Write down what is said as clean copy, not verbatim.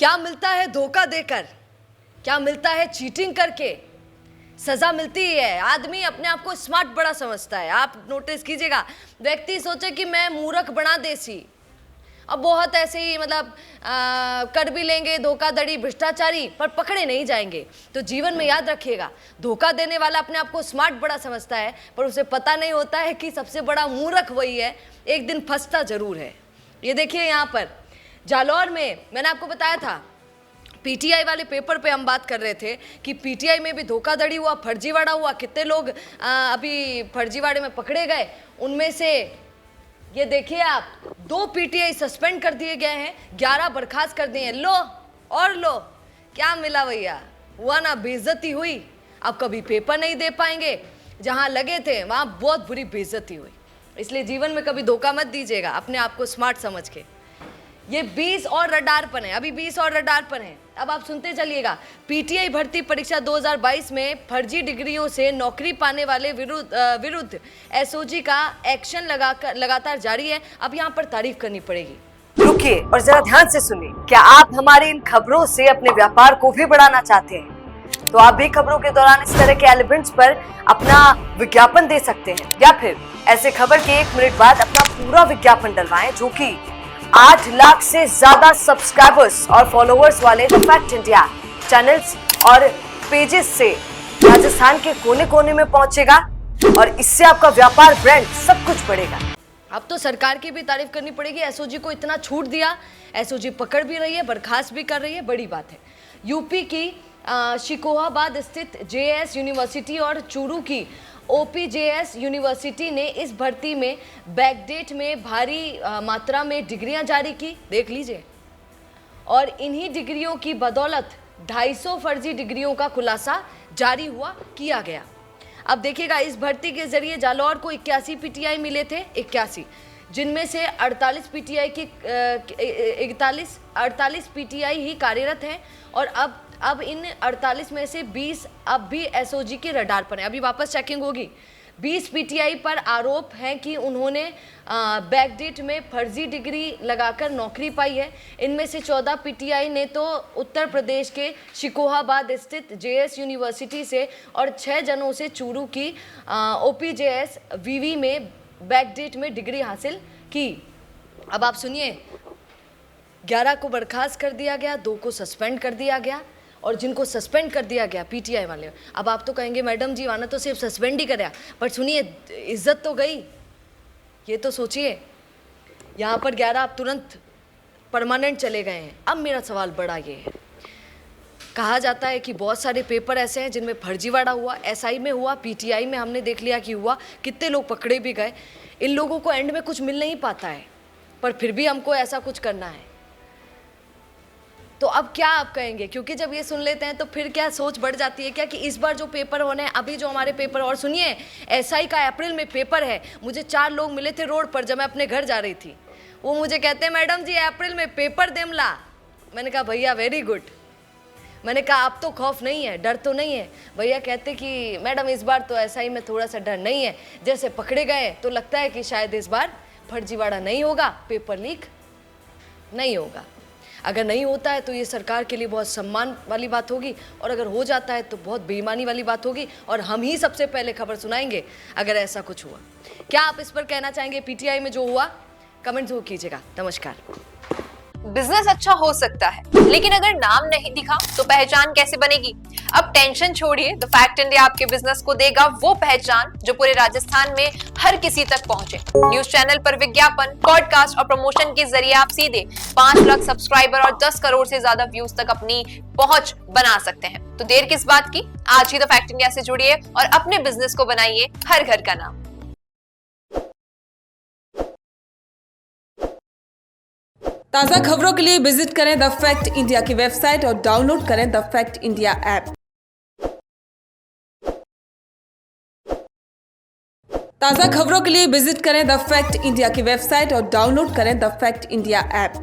क्या मिलता है धोखा देकर, क्या मिलता है चीटिंग करके? सजा मिलती है। आदमी अपने आप को स्मार्ट बड़ा समझता है। आप नोटिस कीजिएगा, व्यक्ति सोचे कि मैं मूर्ख बना देसी। अब बहुत ऐसे ही मतलब कर भी लेंगे धोखाधड़ी, भ्रष्टाचारी, पर पकड़े नहीं जाएंगे। तो जीवन में याद रखिएगा, धोखा देने वाला अपने आप को स्मार्ट बड़ा समझता है, पर उसे पता नहीं होता है कि सबसे बड़ा मूर्ख वही है, एक दिन फंसता जरूर है। ये देखिए यहाँ पर जालौर में मैंने आपको बताया था, पीटीआई वाले पेपर पे हम बात कर रहे थे कि पीटीआई में भी धोखाधड़ी हुआ, फर्जीवाड़ा हुआ। कितने लोग अभी फर्जीवाड़े में पकड़े गए, उनमें से ये देखिए आप 2 पीटीआई सस्पेंड कर दिए गए हैं, 11 बर्खास्त कर दिए हैं। लो और लो, क्या मिला भैया? हुआ ना, बेइज्जती हुई। अब कभी पेपर नहीं दे पाएंगे, जहां लगे थे वहां बहुत बुरी बेइज्जती हुई। इसलिए जीवन में कभी धोखा मत दीजिएगा अपने आप को स्मार्ट समझ के। ये 20 और रडार पर है, अभी 20 और रडार पर हैं। अब आप सुनते चलिएगा, पीटीआई भर्ती परीक्षा 2022 में फर्जी डिग्रियों से नौकरी पाने वाले विरुद्ध एसओजी का एक्शन लगातार जारी है। अब यहाँ पर तारीफ करनी पड़ेगी। रुकिए और जरा ध्यान से सुनिए। क्या आप हमारी इन खबरों से अपने व्यापार को भी बढ़ाना चाहते हैं? तो आप भी खबरों के दौरान इस तरह के एलिमेंट्स पर अपना विज्ञापन दे सकते हैं, या फिर ऐसे खबर के 1 मिनट बाद अपना पूरा विज्ञापन डलवाएं, जो कि 8 लाख से ज्यादा सब्सक्राइबर्स और फॉलोअर्स वाले द फैक्ट इंडिया चैनल्स और पेजेस से राजस्थान के कोने कोने में पहुंचेगा, और इससे आपका व्यापार, ब्रांड, सब कुछ बढ़ेगा। अब तो सरकार की भी तारीफ करनी पड़ेगी, एसओजी को इतना छूट दिया। एसओजी पकड़ भी रही है, बर्खास्त भी कर रही है, बड़ी बात है। यूपी की शिकोहाबाद स्थित जेएस यूनिवर्सिटी और चूरू की ओपीजेएस यूनिवर्सिटी ने इस भर्ती में बैकडेट में भारी मात्रा में डिग्रियां जारी की। देख लीजिए, और इन्हीं डिग्रियों की बदौलत 250 फर्जी डिग्रियों का खुलासा जारी किया गया। अब देखिएगा, इस भर्ती के जरिए जालौर को 81 पीटीआई मिले थे, 81, जिनमें से 48 पीटीआई की 48 पीटीआई ही कार्यरत हैं, और अब इन 48 में से 20 अब भी एसओजी के रडार पर हैं। अभी वापस चेकिंग होगी। 20 पीटीआई पर आरोप है कि उन्होंने बैकडेट में फर्जी डिग्री लगाकर नौकरी पाई है। इनमें से 14 पीटीआई ने तो उत्तर प्रदेश के शिकोहाबाद स्थित जेएस यूनिवर्सिटी से, और 6 जनों से चूरू की ओपीजेएस वीवी में बैकडेट में डिग्री हासिल की। अब आप सुनिए, 11 को बर्खास्त कर दिया गया, 2 को सस्पेंड कर दिया गया, और जिनको सस्पेंड कर दिया गया पीटीआई वाले, अब आप तो कहेंगे मैडम जी वाना तो सिर्फ सस्पेंड ही कराया, पर सुनिए इज्जत तो गई। ये तो सोचिए, यहाँ पर 11 अब तुरंत परमानेंट चले गए हैं। अब मेरा सवाल बड़ा ये है, कहा जाता है कि बहुत सारे पेपर ऐसे हैं जिनमें फर्जीवाड़ा हुआ, एसआई में हुआ, पीटीआई में हमने देख लिया कि हुआ, कितने लोग पकड़े भी गए। इन लोगों को एंड में कुछ मिल नहीं पाता है, पर फिर भी हमको ऐसा कुछ करना है। तो अब क्या आप कहेंगे? क्योंकि जब ये सुन लेते हैं तो फिर क्या सोच बढ़ जाती है क्या कि इस बार जो पेपर होने हैं, अभी जो हमारे पेपर, और सुनिए एसआई का अप्रैल में पेपर है। मुझे 4 लोग मिले थे रोड पर जब मैं अपने घर जा रही थी, वो मुझे कहते हैं मैडम जी अप्रैल में पेपर देमला। मैंने कहा भैया वेरी गुड। मैंने कहा आप तो खौफ नहीं है, डर तो नहीं है? भैया कहते कि मैडम इस बार तो एसआई में थोड़ा सा डर नहीं है, जैसे पकड़े गए तो लगता है कि शायद इस बार फर्जीवाड़ा नहीं होगा, पेपर लीक नहीं होगा। अगर नहीं होता है तो ये सरकार के लिए बहुत सम्मान वाली बात होगी, और अगर हो जाता है तो बहुत बेईमानी वाली बात होगी, और हम ही सबसे पहले खबर सुनाएंगे अगर ऐसा कुछ हुआ। क्या आप इस पर कहना चाहेंगे? पीटीआई में जो हुआ कमेंट जरूर कीजिएगा। नमस्कार। बिजनेस अच्छा हो सकता है, लेकिन अगर नाम नहीं दिखा तो पहचान कैसे बनेगी? अब टेंशन छोड़िए, द फैक्ट इंडिया आपके बिजनेस को देगा वो पहचान जो पूरे राजस्थान में हर किसी तक पहुंचे। न्यूज चैनल पर विज्ञापन, पॉडकास्ट और प्रमोशन के जरिए आप सीधे 5 लाख सब्सक्राइबर और 10 करोड़ से ज्यादा व्यूज तक अपनी पहुंच बना सकते हैं। तो देर किस बात की, आज ही द फैक्ट इंडिया से जुड़िए और अपने बिजनेस को बनाइए हर घर का नाम। ताज़ा खबरों के लिए विजिट करें द फैक्ट इंडिया की वेबसाइट और डाउनलोड करें द फैक्ट इंडिया ऐप। ताज़ा खबरों के लिए विजिट करें द फैक्ट इंडिया की वेबसाइट और डाउनलोड करें द फैक्ट इंडिया ऐप।